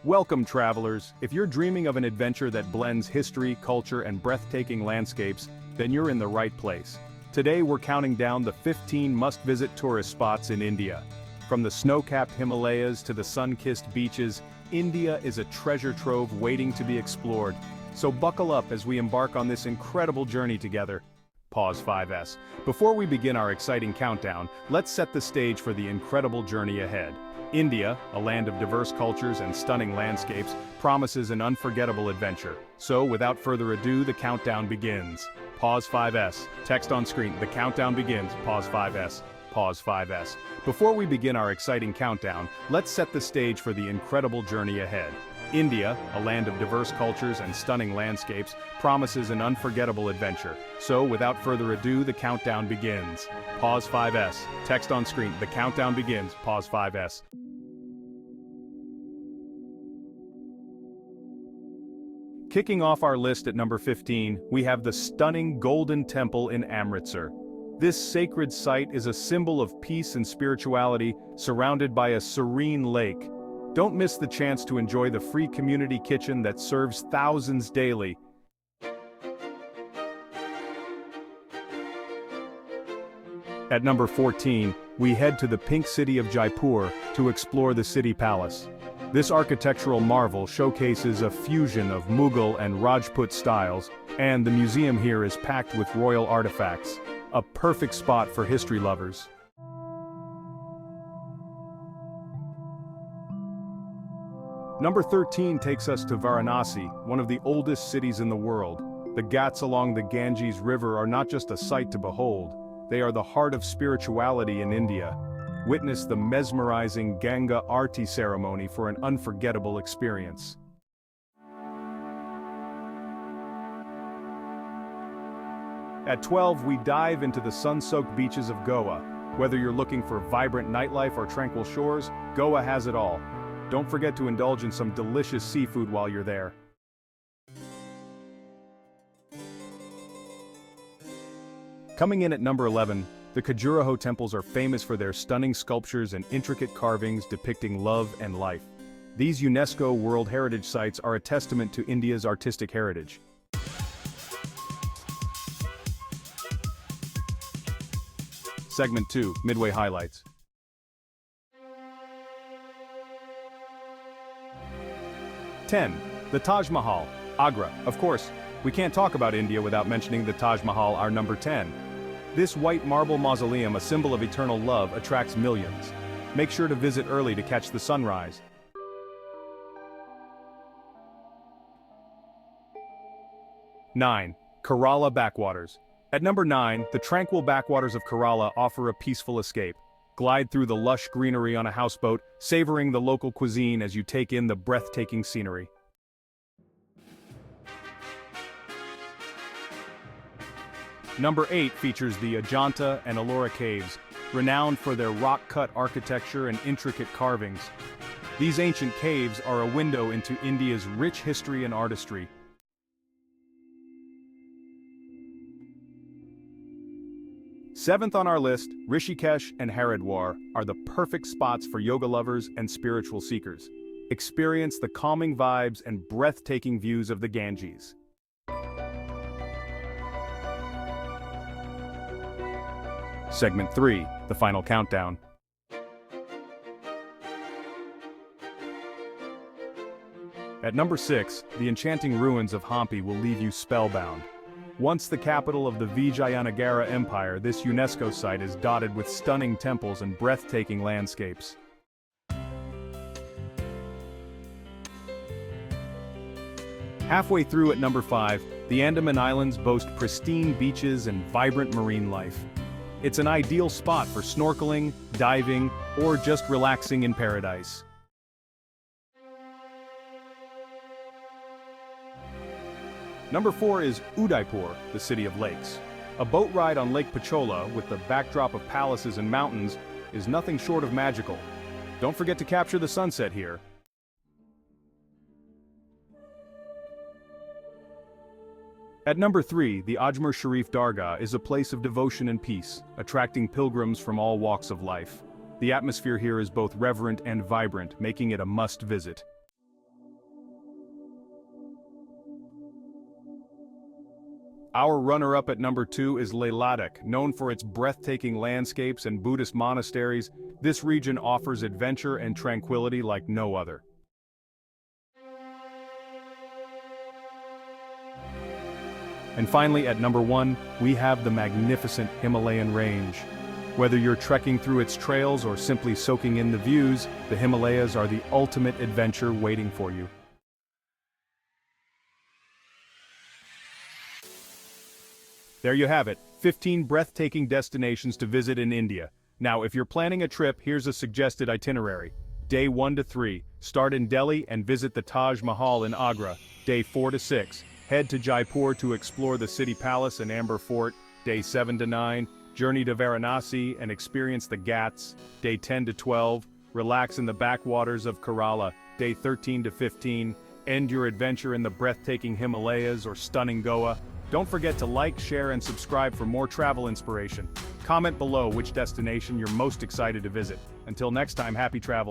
Welcome, travelers. If you're dreaming of an adventure that blends history, culture, and breathtaking landscapes, then you're in the right place. Today we're counting down the 15 must-visit tourist spots in India. From the snow-capped Himalayas to the sun-kissed beaches, India is a treasure trove waiting to be explored. So buckle up as we embark on this incredible journey together. Pause 5S. Before we begin our exciting countdown, let's set the stage for the incredible journey ahead. India, a land of diverse cultures and stunning landscapes, promises an unforgettable adventure. So, without further ado, the countdown begins. Pause 5S. Text on screen. The countdown begins. Pause 5S. Pause 5S. Before we begin our exciting countdown, let's set the stage for the incredible journey ahead. India, a land of diverse cultures and stunning landscapes, promises an unforgettable adventure. So, without further ado, the countdown begins. Pause 5S. Text on screen. The countdown begins. Pause 5S. Kicking off our list at number 15, we have the stunning Golden Temple in Amritsar. This sacred site is a symbol of peace and spirituality, surrounded by a serene lake. Don't miss the chance to enjoy the free community kitchen that serves thousands daily. At number 14, we head to the pink city of Jaipur to explore the city palace. This architectural marvel showcases a fusion of Mughal and Rajput styles, and the museum here is packed with royal artifacts. A perfect spot for history lovers. Number 13 takes us to Varanasi, one of the oldest cities in the world. The Ghats along the Ganges River are not just a sight to behold, they are the heart of spirituality in India. Witness the mesmerizing Ganga Aarti ceremony for an unforgettable experience. At 12, we dive into the sun-soaked beaches of Goa. Whether you're looking for vibrant nightlife or tranquil shores, Goa has it all. Don't forget to indulge in some delicious seafood while you're there. Coming in at number 11, the Khajuraho Temples are famous for their stunning sculptures and intricate carvings depicting love and life. These UNESCO World Heritage Sites are a testament to India's artistic heritage. Segment 2, Midway Highlights. The Taj Mahal, Agra. Of course, we can't talk about India without mentioning the Taj Mahal, our number 10. This white marble mausoleum, a symbol of eternal love, attracts millions. Make sure to visit early to catch the sunrise. Kerala Backwaters. At number 9, the tranquil backwaters of Kerala offer a peaceful escape. Glide through the lush greenery on a houseboat, savoring the local cuisine as you take in the breathtaking scenery. Number 8 features the Ajanta and Ellora caves, renowned for their rock-cut architecture and intricate carvings. These ancient caves are a window into India's rich history and artistry. Seventh on our list, Rishikesh and Haridwar are the perfect spots for yoga lovers and spiritual seekers. Experience the calming vibes and breathtaking views of the Ganges. Segment 3, the final countdown. At number 6, the enchanting ruins of Hampi will leave you spellbound. Once the capital of the Vijayanagara Empire, this UNESCO site is dotted with stunning temples and breathtaking landscapes. Halfway through at number 5, the Andaman Islands boast pristine beaches and vibrant marine life. It's an ideal spot for snorkeling, diving, or just relaxing in paradise. Number 4 is Udaipur, the city of lakes. A boat ride on Lake Pichola with the backdrop of palaces and mountains is nothing short of magical. Don't forget to capture the sunset here. At number 3, the Ajmer Sharif Dargah is a place of devotion and peace, attracting pilgrims from all walks of life. The atmosphere here is both reverent and vibrant, making it a must-visit. Our runner-up at number 2 is Leh-Ladakh, known for its breathtaking landscapes and Buddhist monasteries. This region offers adventure and tranquility like no other. And finally, at number 1, we have the magnificent Himalayan range. Whether you're trekking through its trails or simply soaking in the views, the Himalayas are the ultimate adventure waiting for you. There you have it, 15 breathtaking destinations to visit in India. Now, if you're planning a trip, here's a suggested itinerary. Day 1 to 3, start in Delhi and visit the Taj Mahal in Agra. Day 4 to 6, head to Jaipur to explore the City Palace and Amber Fort. Day 7 to 9, journey to Varanasi and experience the Ghats. Day 10 to 12, relax in the backwaters of Kerala. Day 13 to 15, end your adventure in the breathtaking Himalayas or stunning Goa. Don't forget to like, share, and subscribe for more travel inspiration. Comment below which destination you're most excited to visit. Until next time, happy travels.